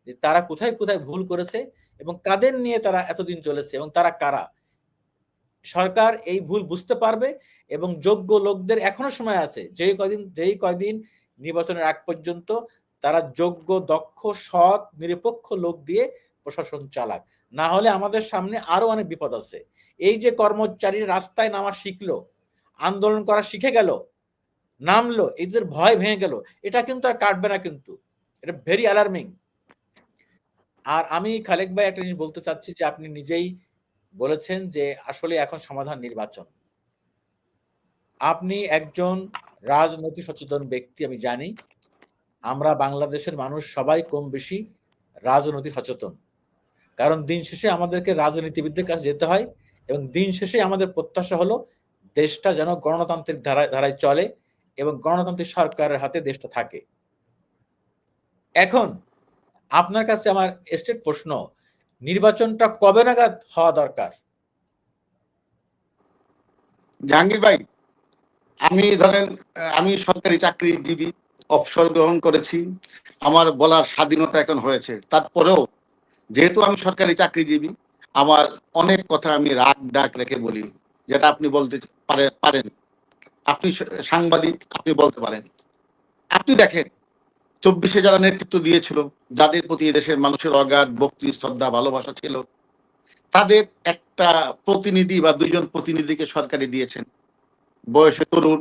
যে তারা কোথায় কোথায় ভুল করেছে এবং কাদের নিয়ে তারা এতদিন চলেছে এবং তারা কারা। সরকার এই ভুল বুঝতে পারবে এবং যোগ্য লোকদের এখনো সময় আছে, যেই কয়দিন নির্বাচনের আগ পর্যন্ত তারা যোগ্য, দক্ষ, সৎ, নিরপেক্ষ লোক দিয়ে প্রশাসন চালাক। না হলে আমাদের সামনে আরো অনেক বিপদ আছে। এই যে কর্মচারীরা রাস্তায় নামা শিখলো, আন্দোলন করা শিখে গেল, নামলো, এদের ভয় ভেঙে গেল, এটা কিন্তু আর কাটবে না, কিন্তু এটা ভেরি অ্যালার্মিং। আর আমি খালেক ভাই একটা জিনিস বলতে চাচ্ছি, যে আপনি নিজেই বলেছেন যে আসলে এখন সমাধান নির্বাচন। আপনি একজন রাজনৈতিক সচেতন ব্যক্তি, আমি জানি। আমরা বাংলাদেশের মানুষ সবাই কম বেশি রাজনৈতিক সচেতন, কারণ দিন শেষে আমাদেরকে রাজনীতিবিদদের কাছে যেতে হয় এবং দিন শেষে আমাদের প্রত্যাশা হলো দেশটা যেন গণতান্ত্রিক ধারায় চলে এবং গণতান্ত্রিক সরকারের হাতে দেশটা থাকে। এখন আপনার কাছে আমার স্ট্রেট প্রশ্ন, নির্বাচনটা কবে নাগাদ হওয়া দরকার? জাহাঙ্গীর ভাই, আমি ধরেন আমি সরকারি চাকরিজীবী, অবসর গ্রহণ করেছি, আমার বলার স্বাধীনতা এখন হয়েছে। তারপরেও যেহেতু আমি সরকারি চাকরিজীবী, আমার অনেক কথা আমি রাগ ডাক রেখে বলি, যেটা আপনি বলতে পারেন। আপনি সাংবাদিক, আপনি বলতে পারেন। আপনি দেখেন 24-এ যারা নেতৃত্ব দিয়েছিল, যাদের প্রতি দেশের মানুষের অগাধ ভক্তি, শ্রদ্ধা, ভালোবাসা ছিল, তাদের একটা প্রতিনিধি বা দুইজন প্রতিনিধিকে সরকারি দিয়েছেন। বয়সে তরুণ,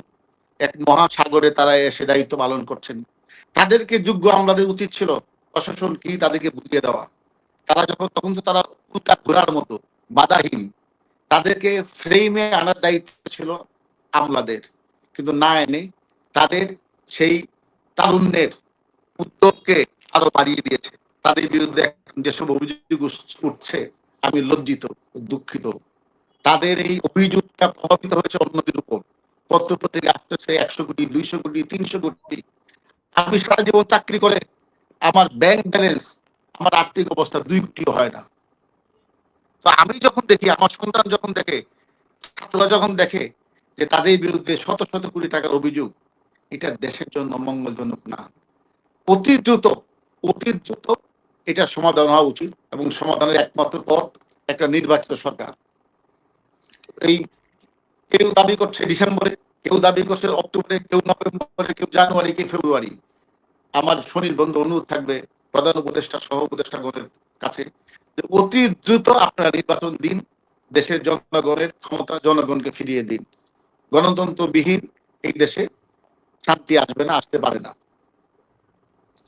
এক মহাসাগরে তারা এসে দায়িত্ব পালন করছেন। তাদেরকে যোগ্য আমাদের উচিত ছিল প্রশাসন কি তাদেরকে বুঝিয়ে দেওয়া। তারা তখন তো তারা উল্কা ঘোরার মতো বাধাহীন, তাদেরকে ফ্রেমে আনার দায়িত্ব ছিল আমলাদের, কিন্তু না এনে তাদের সেই তারুণ্যের উদ্যোগকে আরো বাড়িয়ে দিয়েছে। তাদের বিরুদ্ধে যেসব অভিযোগ উঠছে, আমি লজ্জিত, দুঃখিত। তাদের এই অভিযোগটা প্রভাবিত হয়েছে অন্যদের উপর। পত্রপত্রিকা আসতেছে 100 কোটি, 200 কোটি, 300 কোটি। আমি সারা জীবন চাকরি করে আমার ব্যাংক ব্যালেন্স, আমার আর্থিক অবস্থা 2 কোটিও হয় না। তো আমি যখন দেখি, আমার সন্তান যখন দেখে, ছাত্ররা যখন দেখে যে তাদের বিরুদ্ধে শত শত কোটি টাকার অভিযোগ, এটা দেশের জন্য মঙ্গলজনক না। অতি দ্রুত এটা সমাধান হওয়া উচিত এবং সমাধানের একমাত্র পথ একটা নির্বাচিত সরকার। এই কেউ দাবি করছে ডিসেম্বরে, কেউ দাবি করছে অক্টোবরে, কেউ নভেম্বরে, কেউ জানুয়ারি, কেউ ফেব্রুয়ারি। আমার সুনির্বন্ধ অনুরোধ থাকবে প্রধান উপদেষ্টা, সহ উপদেষ্টাগণের কাছে, যে অতি দ্রুত আপনারা নির্বাচন দিন, দেশের জনগণের ক্ষমতা জনগণকে ফিরিয়ে দিন। গণতন্ত্রবিহীন এই দেশে শান্তি আসবে না, আসতে পারে না।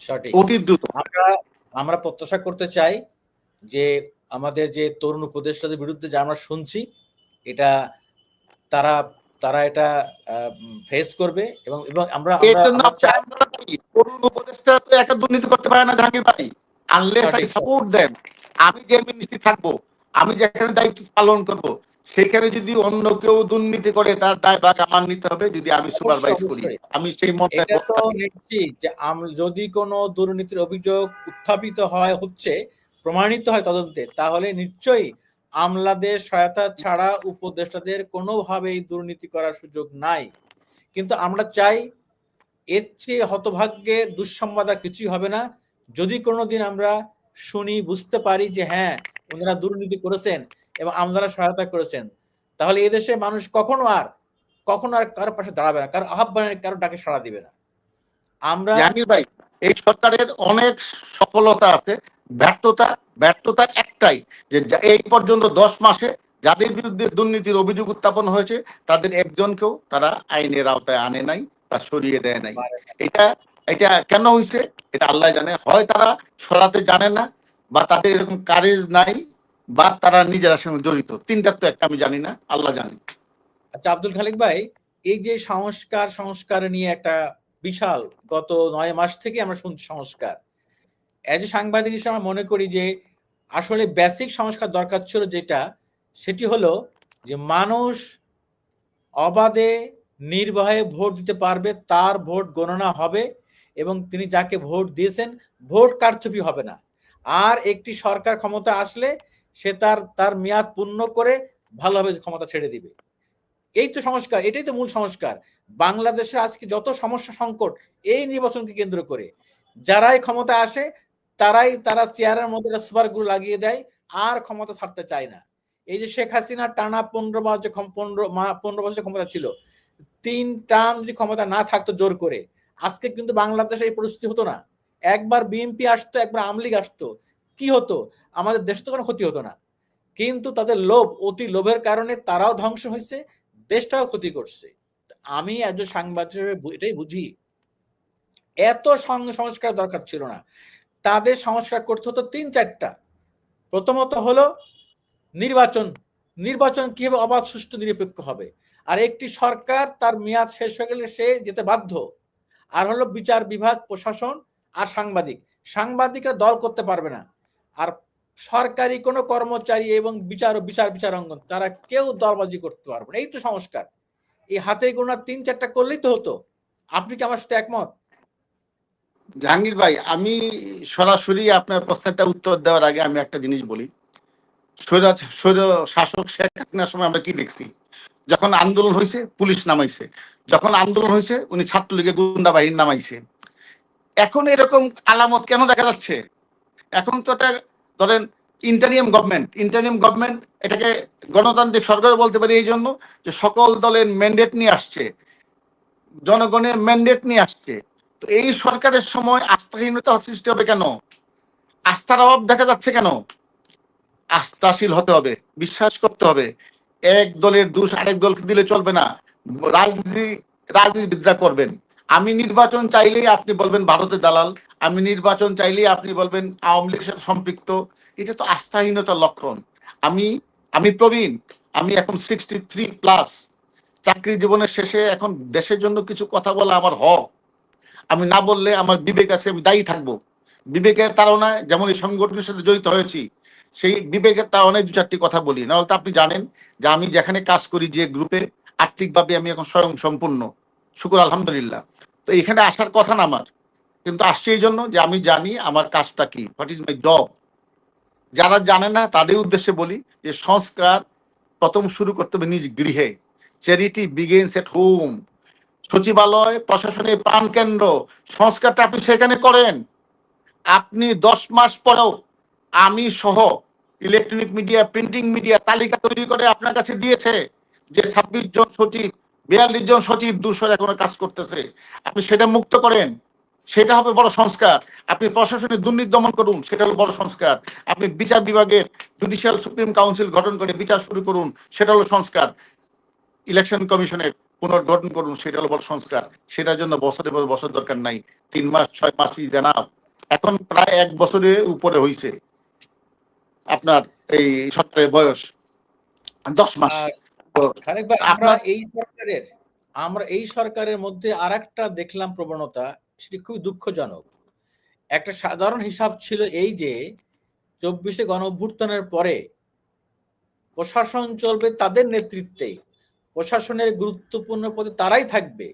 সঠিক। অতি দ্রুত আমরা প্রত্যাশা করতে চাই যে আমাদের যে তরুণ উপদেষ্টাদের বিরুদ্ধে যা আমরা শুনছি, এটা তারা তারা এটা ফেস করবে এবং এবং আমরা এর জন্য চাই। তরুণ উপদেষ্টারা তো একা দুর্নীতি করতে পারে না জাহাঙ্গীর ভাই, আনলেস আই সাপোর্ট দেম। আমি যে মিনিস্ট্রি থাকবো, আমি যেখানে দায়িত্ব পালন করব, সেখানে যদি অন্য কেউ দুর্নীতি করে তার দায়ভার আমার নিতে হবে, যদি আমি সুপারভাইজ করি। আমি সেই মতে এটা তো নিশ্চিত যে যদি কোনো দুর্নীতির অভিযোগ উত্থাপিত হচ্ছে, প্রমাণিত হয় তদন্তে, তাহলে নিশ্চয়ই আমলাদের সহায়তা ছাড়া উপদেষ্টাদের কোনোভাবেই দুর্নীতি করার সুযোগ নাই। কিন্তু আমরা চাই এর চেয়ে হতভাগ্যের দুঃসংবাদ আর কিছুই হবে না, যদি কোনোদিন আমরা শুনি, বুঝতে পারি যে হ্যাঁ ওনারা দুর্নীতি করেছেন এবং আমলারা সহায়তা করেছেন, তাহলে এদেশে মানুষ কখনো আর কারো পাশে দাঁড়াবে না, কারো আহ্বানে কারো ডাকে সাড়া দিবে না। আমরা জাহাঙ্গীর ভাই, এই সরকারের অনেক সফলতা আছে, ব্যর্থতা একটাই, যে এই পর্যন্ত 10 মাসে যাদের বিরুদ্ধে দুর্নীতির অভিযোগ উত্থাপন হয়েছে তাদের একজনকেও তারা আইনের আওতায় আনে নাই বা সরিয়ে দেয় নাই। এটা এটা কেন হয়েছে এটা আল্লাহ জানে। হয় তারা সরাতে জানে না, বা তাদের এরকম কারেজ নাই, বা তারা নিজেরা সঙ্গে জড়িত। তিনটার তো একটা আমি জানি না, আল্লাহ জানে। আচ্ছা আব্দুল খালিক ভাই, এই যে সংস্কার নিয়ে একটা বিশাল গত 9 মাস থেকে আমরা শুনছি সংস্কার, এজ এ সাংবাদিক হিসেবে আমরা মনে করি যে আসলে বেসিক সংস্কার দরকার ছিল, যেটা সেটি হলো যে মানুষ অবাধে নির্ভয়ে ভোট দিতে পারবে, তার ভোট গণনা হবে এবং তিনি যাকে ভোট দিয়েছেন ভোট কারচুপি হবে না। আর একটি সরকার ক্ষমতা আসলে সে তার মেয়াদ পূর্ণ করে ভালোভাবে ক্ষমতা ছেড়ে দিবে। এই তো সংস্কার, এটাই তো মূল সংস্কার। বাংলাদেশের আজকে যত সমস্যা সংকট এই নির্বাচনকে কেন্দ্র করে, যারাই ক্ষমতা আসে তারা চেয়ারের মধ্যে সুপার গুলো লাগিয়ে দেয়, আর ক্ষমতা ছাড়তে চায় না। এই যে শেখ হাসিনা টানা 15 বছর ক্ষমতা ছিল, 3 টার্ম যদি ক্ষমতা না থাকতো জোর করে, আজকে কিন্তু বাংলাদেশে এই পরিস্থিতি হতো না। একবার বিএনপি আসতো, একবার আওয়ামী লীগ আসতো, কি হতো? আমাদের দেশে তো কোনো ক্ষতি হতো না। কিন্তু তাদের লোভ, অতি লোভের কারণে তারাও ধ্বংস হয়েছে, দেশটাও ক্ষতি করছে। আমি একজন সাংবাদিক হিসেবে এটাই বুঝি, এত সংস্কার দরকার ছিল না। তাদের সংস্কার করতে হতো 3-4টা। প্রথমত হলো নির্বাচন কিভাবে অবাধ, সুষ্ঠু, নিরপেক্ষ হবে। আর একটি সরকার তার মেয়াদ শেষ হয়ে গেলে সে যেতে বাধ্য। আর হলো বিচার বিভাগ, প্রশাসন আর সাংবাদিকরা দল করতে পারবে না। আর সরকারি কোনো কর্মচারী এবং বিচারাঙ্গন তারা কেউ দলবাজি করতে পারবে না। এই তো সংস্কার। এই হাতে গোনা 3-4টা করলেই তো হতো। আপনি কি আমার সাথে একমত? জাহাঙ্গীর ভাই, আমি সরাসরি আপনার প্রশ্নটা উত্তর দেওয়ার আগে আমি একটা জিনিস বলি। স্বৈর শাসক শেখ হাসিনার সময় আমরা কি দেখছি? যখন আন্দোলন হয়েছে পুলিশ নামাইছে, যখন আন্দোলন হয়েছে উনি ছাত্রলীগের গুন্ডা বাহিনী নামাইছে। এখন এরকম আলামত কেন দেখা যাচ্ছে? এখন তো এটা ধরেন ইন্টারিম গভর্নমেন্ট, এটাকে গণতান্ত্রিক সরকার বলতে পারি এই জন্য যে সকল দলের ম্যান্ডেট নিয়ে আসছে, জনগণের ম্যান্ডেট নিয়ে আসছে। তো এই সরকারের সময় আস্থাহীনতা সৃষ্টি হবে কেন? আস্থার অভাব দেখা যাচ্ছে কেন? আস্থাশীল হতে হবে, বিশ্বাস করতে হবে। এক দলের দোষ আরেক দলকে দিলে চলবে না। রাজনীতিবিদরা করবেন। আমি নির্বাচন চাইলেই আপনি বলবেন ভারতের দালাল, আমি নির্বাচন চাইলেই আপনি বলবেন আওয়ামী লীগের সাথে সম্পৃক্ত। এটা তো আস্থাহীনতার লক্ষণ। আমি আমি প্রবীণ, আমি এখন 63+। চাকরি জীবনের শেষে এখন দেশের জন্য কিছু কথা বলা আমার হক। আমি না বললে আমার বিবেক আছে, আমি দায়ী থাকবো। বিবেকের তাড়নায় যেমন এই সংগঠনের সাথে জড়িত হয়েছি, সেই বিবেকের তাড়নায় 2-4টি কথা বলি। নাহলে তো আপনি জানেন যে আমি যেখানে কাজ করি, যে গ্রুপে, আর্থিকভাবে আমি এখন স্বয়ং সম্পূর্ণ, শুকুর আলহামদুলিল্লাহ। তো এখানে আসার কথা না আমার, কিন্তু আসছে এই জন্য যে আমি জানি আমার কাজটা কি, হোয়াট ইজ মাই জব। যারা জানে না তাদের উদ্দেশ্যে বলি যে সংস্কার প্রথম শুরু করতে হবে নিজ গৃহে। Charity begins at home. সচিবালয় প্রশাসনের প্রাণকেন্দ্র, সংস্কারটা আপনি সেখানে করেন। আপনি 10 মাস পরেও আমি সহ ইলেকট্রনিক মিডিয়া, প্রিন্টিং মিডিয়া তালিকা তৈরি করে আপনার কাছে দিয়েছে যে 26 জন সচিব, 42 জন সচিব 200 এখনো কাজ করতেছে। আপনি সেটা মুক্ত করেন, সেটা হবে বড় সংস্কার। আপনি প্রশাসনের দুর্নীতি দমন করুন, সেটা হলো বড় সংস্কার। আপনি বিচার বিভাগের জুডিশিয়াল সুপ্রিম কাউন্সিল গঠন করে বিচার শুরু করুন, সেটা হলো সংস্কার। ইলেকশন কমিশনের পুনর্গঠন করুন, সেটা হলো বড় সংস্কার। সেটার জন্য বছরের পর বছর দরকার নাই, 3 মাস 6 মাসই জানাব। এখন প্রায় 1 বছরের উপরে হয়েছে আপনার এই সরকারের বয়স, 10 মাস। খালেক ভাই, আপনার আমরা এই সরকারের মধ্যে আরেকটা দেখলাম প্রবণতা, সেটি খুবই দুঃখজনক। একটা সাধারণ হিসাব ছিল এই যে 24শে গণঅভ্যুত্থানের পরে প্রশাসন চলবে তাদের নেতৃত্বে, প্রশাসনের গুরুত্বপূর্ণ পদে তারাই থাকবে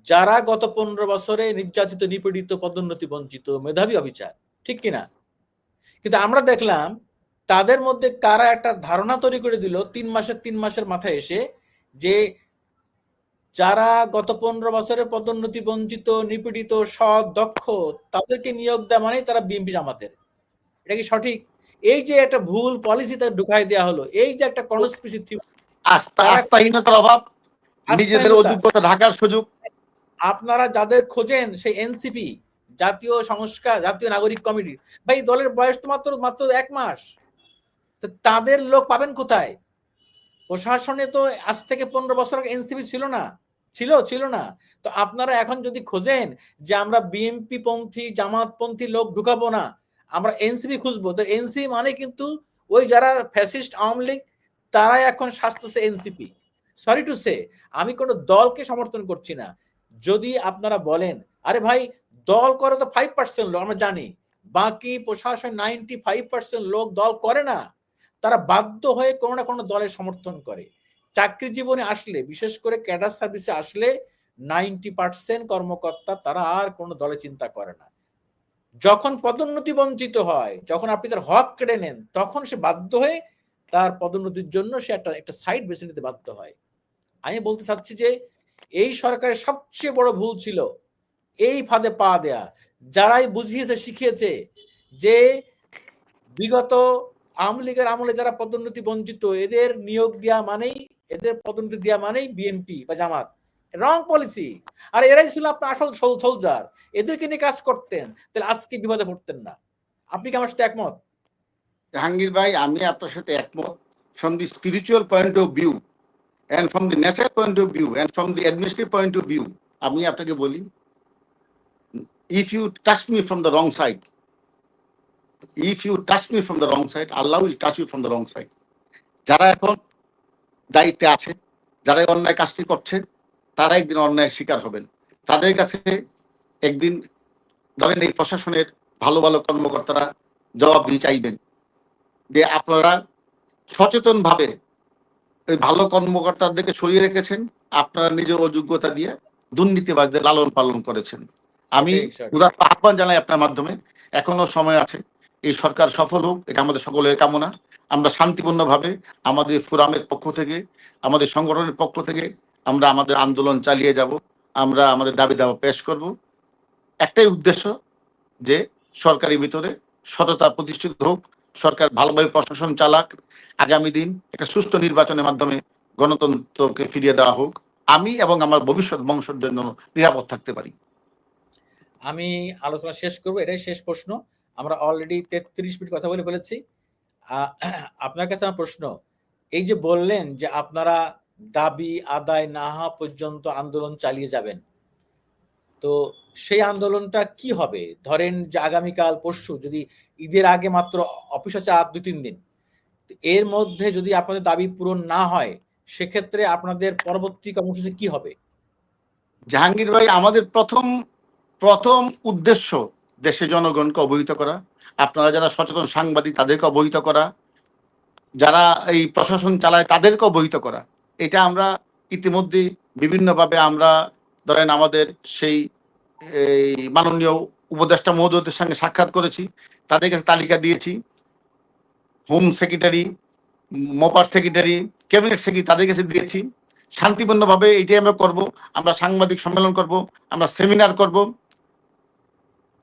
যারা গত 15 বছরে নির্যাতিত, নিপীড়িত, পদোন্নতি বঞ্চিত, মেধাবী, অবিচার, ঠিক কিনা? কিন্তু আমরা দেখলাম তাদের মধ্যে কারা একটা ধারণা তৈরি করে দিল 3 মাসের মাথায় এসে, যে যারা গত 15 বছরে পদোন্নতি বঞ্চিত, নিপীড়িত, সৎ, দক্ষ, তাদেরকে নিয়োগ দেওয়া মানেই তারা বিএনপি জামাতের। এটা কি সঠিক? এই যে একটা ভুল পলিসিতে ঢুকাই দেওয়া হলো, এই যে একটা কনস্পিরেসি থিওরি, আস্থাহীনতার অভাব, নিজেদের আস্থাহীনতা। অযোগ্যতা ঢাকার সুযোগ। আপনারা যাদের খোঁজেন সেই এনসিপি, জাতীয় সংস্কার, জাতীয় নাগরিক কমিটি, ভাই দলের বয়স তো মাত্র মাত্র 1 মাস, তো তাদের লোক পাবেন কোথায়? প্রশাসনে তো আজ থেকে 15 বছর আগে এনসিপি ছিল না, ছিল না। তো আপনারা এখন যদি খোঁজেন যে আমরা বিএনপি পন্থী, জামাতপন্থী লোক ঢুকাবো না, আমরা এনসিপি খুঁজবো, তো এনসিপি মানে কিন্তু ওই যারা ফ্যাসিস্ট আওয়ামী লীগ, তারাই এখন শাসতেছে এনসিপি। সরি টু সে, আমি কোনো দলকে সমর্থন করছি না। যদি আপনারা বলেন আরে ভাই দল করে তো 5% লোক, আমরা জানি, বাকি প্রশাসন 95% লোক দল করে না, তারা বাধ্য হয়ে কোনো না কোনো দলের সমর্থন করে। চাকরি জীবনে আসলে, বিশেষ করে ক্যাডার সার্ভিসে আসলে 90% কর্মকর্তা তারা আর কোনো দলে চিন্তা করে না। যখন পদোন্নতি বঞ্চিত হয়, যখন আপনি তার হক কেড়ে নেন, তখন সে বাধ্য হয়ে তার পদোন্নতির জন্য সে একটা সাইড বেছে নিতে বাধ্য হয়। আমি বলতে চাচ্ছি যে এই সরকারের সবচেয়ে বড় ভুল ছিল এই ফাঁদে পা দেয়া। যারাই বুঝিয়েছে, শিখিয়েছে যে বিগত আওয়ামী লীগের আমলে যারা পদোন্নতি বঞ্চিত, এদের নিয়োগ দেওয়া মানেই, এদের পদোন্নতি দেওয়া মানেই বিএনপি বা জামাত, রং পলিসি। আর এরাই ছিল আপনার আসল সোলজার, এদেরকে নিয়ে কাজ করতেন, তাহলে আজকে বিপদে পড়তেন না। আপনি কি আমার সাথে একমত? জাহাঙ্গীর ভাই, আমি আপনার সাথে একমত। From the spiritual point of view and from the nature point of view and from the administrative point of view, আমি আপনাকে বলি, if you touch me from the wrong side, Allah will touch you from the wrong side. যারা এখন দায়িত্বে আছে, যারা অন্যায় কাজটি করছে, তারা একদিন অন্যায় শিকার হবেন। তাদের কাছে একদিন ধরেন এই প্রশাসনের ভালো ভালো কর্মকর্তারা জবাবদিহি চাইবেন যে আপনারা সচেতন ভাবে ওই ভালো কর্মকর্তাদেরকে সরিয়ে রেখেছেন, আপনারা নিজের অযোগ্যতা দিয়ে দুর্নীতিবাজদের লালন পালন করেছেন। আমি উদাত্ত আহ্বান জানাই আপনার মাধ্যমে, এখনো সময় আছে, এই সরকার সফল হোক, এটা আমাদের সকলের কামনা। আমরা শান্তিপূর্ণভাবে আমাদের ফোরামের পক্ষ থেকে, আমাদের সংগঠনের পক্ষ থেকে আমরা আমাদের আন্দোলন চালিয়ে যাব। আমরা আমাদের দাবি দাবা পেশ করব। একটাই উদ্দেশ্য, যে সরকারের ভিতরে সততা প্রতিষ্ঠিত হোক, সরকার ভালোভাবে প্রশাসন চালাক, আগামী দিন একটা সুষ্ঠু নির্বাচনের মাধ্যমে গণতন্ত্রকে ফিরিয়ে দেওয়া হোক, আমি এবং আমার ভবিষ্যৎ বংশের জন্য নিরাপদ থাকতে পারি। আমি আলোচনা শেষ করব, এটাই শেষ প্রশ্ন। আমরা অলরেডি 33 মিনিট কথা বলে ফেলেছি। আপনার কাছে আমার প্রশ্ন, এই যে বললেন যে আপনারা দাবি আদায় না হওয়া পর্যন্ত আন্দোলন চালিয়ে যাবেন, তো সেই আন্দোলনটা কি হবে? ধরেন যে আগামীকাল পরশু যদি ঈদের আগে মাত্র অফিস আছে আর 2-3 দিন, এর মধ্যে যদি আপনাদের দাবি পূরণ না হয়, সেক্ষেত্রে আপনাদের পরবর্তী কর্মসূচি কি হবে? জাহাঙ্গীর ভাই, আমাদের প্রথম উদ্দেশ্য দেশের জনগণকে অবহিত করা, আপনারা যারা সচেতন সাংবাদিক তাদেরকে অবহিত করা, যারা এই প্রশাসন চালায় তাদেরকে অবহিত করা। এটা আমরা ইতিমধ্যে বিভিন্নভাবে আমরা ধরেন আমাদের সেই এই মাননীয় উপদেষ্টা মহোদয়দের সঙ্গে সাক্ষাৎ করেছি, তাদের কাছে তালিকা দিয়েছি। হোম সেক্রেটারি, মোপার সেক্রেটারি, ক্যাবিনেট সেক্রেটারি, তাদের কাছে দিয়েছি। শান্তিপূর্ণভাবে এটাই আমরা করব। আমরা সাংবাদিক সম্মেলন করব, আমরা সেমিনার করব,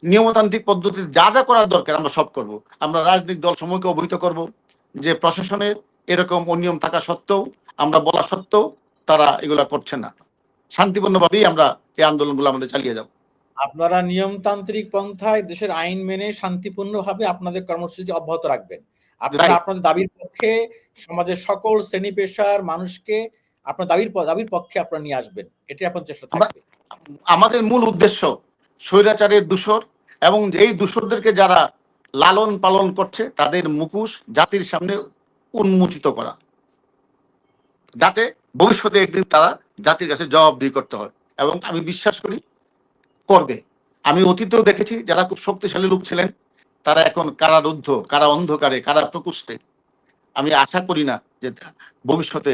নিয়মতান্ত্রিক পদ্ধতিতে যা যা করার দরকার আমরা সব করব। আমরা রাজনৈতিক দল সমূহকে অবহিত করব যে প্রশাসনের এরকম অনিয়ম থাকা সত্ত্বেও, আমরা বলা সত্ত্বেও তারা এগুলা করছে না। শান্তিপূর্ণভাবেই আমরা এই আন্দোলনগুলো আমাদের চালিয়ে যাব। আপনারা নিয়মতান্ত্রিক পন্থায় দেশের আইন মেনে শান্তিপূর্ণভাবে আপনাদের কর্মসূচি অব্যাহত রাখবেন। আপনারা আপনাদের দাবির পক্ষে সমাজের সকল শ্রেণী পেশার মানুষকে আপনার দাবির পক্ষে আপনারা নিয়ে আসবেন, এটাই আপনার চেষ্টা থাকবে। আমাদের মূল উদ্দেশ্য স্বৈরাচারের দূষর এবং এই দূষরদেরকে যারা লালন পালন করছে তাদের মুখোশ জাতির সামনে উন্মোচিত করা, যাতে ভবিষ্যতে একদিন তারা জাতির কাছে জবাবদিহি করতে হয়, এবং আমি বিশ্বাস করি করবে। আমি অতীতেও দেখেছি যারা খুব শক্তিশালী লোক ছিলেন, তারা এখন কারারুদ্ধ, কারা অন্ধকারে, কারা প্রকোষ্ঠে। আমি আশা করি না যে ভবিষ্যতে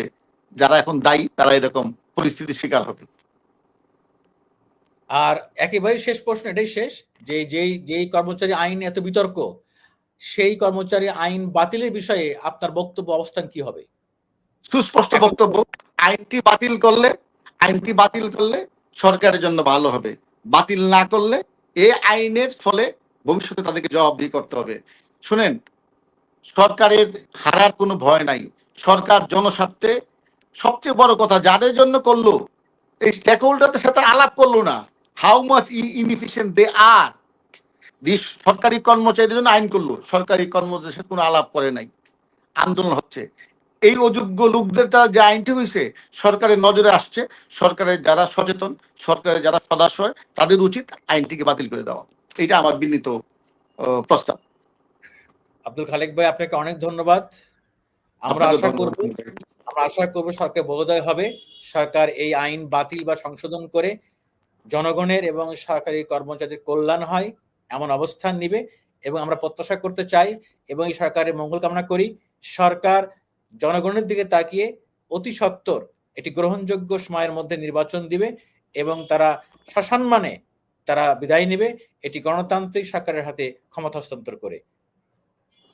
যারা এখন দায়ী তারা এরকম পরিস্থিতির শিকার হবে। আর একেবারে শেষ প্রশ্ন, এটাই শেষ, যে যেই কর্মচারী আইন এত বিতর্ক, সেই কর্মচারী আইন বাতিলের বিষয়ে আপনার বক্তব্য, অবস্থান কি হবে? সুস্পষ্ট বক্তব্য, আইনটি বাতিল করলে সরকারের জন্য ভালো হবে, বাতিল না করলে এই আইনের ফলে ভবিষ্যতে তাদেরকে জবাবদিহি করতে হবে। শুনেন, সরকারের হারার কোনো ভয় নাই। সরকার জনস্বার্থে, সবচেয়ে বড় কথা যাদের জন্য করলো, এই স্টেক হোল্ডারদের সাথে আলাপ করলো না, হাউ মাচ ইনএফিশিয়েন্ট দে আর। সরকারি কর্মচারীদের জন্য আইন করলো, সরকারি কর্মচারীদের সাথে কোনো আলাপ করে নাই, আন্দোলন হচ্ছে। এই অযোগ্য লোকদের দ্বারা যে আইনটি হয়েছে সরকারের নজরে আসছে, সরকারের যারা সচেতন, সরকারের যারা সদাশয়, তাদের উচিত আইনটিকে বাতিল করে দেওয়া। এটা আমার বিনীত প্রস্তাব। আব্দুল খালেক ভাই, আপনাকে অনেক ধন্যবাদ। আমরা আশা করব সরকার বোধোদয় হবে, সরকার এই আইন বাতিল বা সংশোধন করে জনগণের এবং সরকারি কর্মচারীদের কল্যাণ হয় এমন অবস্থান নিবে, এবং আমরা প্রত্যাশা করতে চাই এবং এই সরকারের মঙ্গল কামনা করি, সরকার জনগণের দিকে তাকিয়ে অতি সত্বর একটি গ্রহণযোগ্য সময়ের মধ্যে নির্বাচন দিবে এবং তারা সসম্মানে তারা বিদায় নেবে, এটি গণতান্ত্রিক সরকারের হাতে ক্ষমতা হস্তান্তর করে।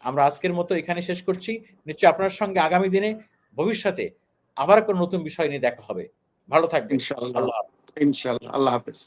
আমরা আজকের মতো এখানে শেষ করছি। নিশ্চয়ই আপনার সঙ্গে আগামী দিনে ভবিষ্যতে আবার কোনো নতুন বিষয় নিয়ে দেখা হবে। ভালো থাকবেন। ইনশাআল্লাহ। আল্লাহ হাফেজ।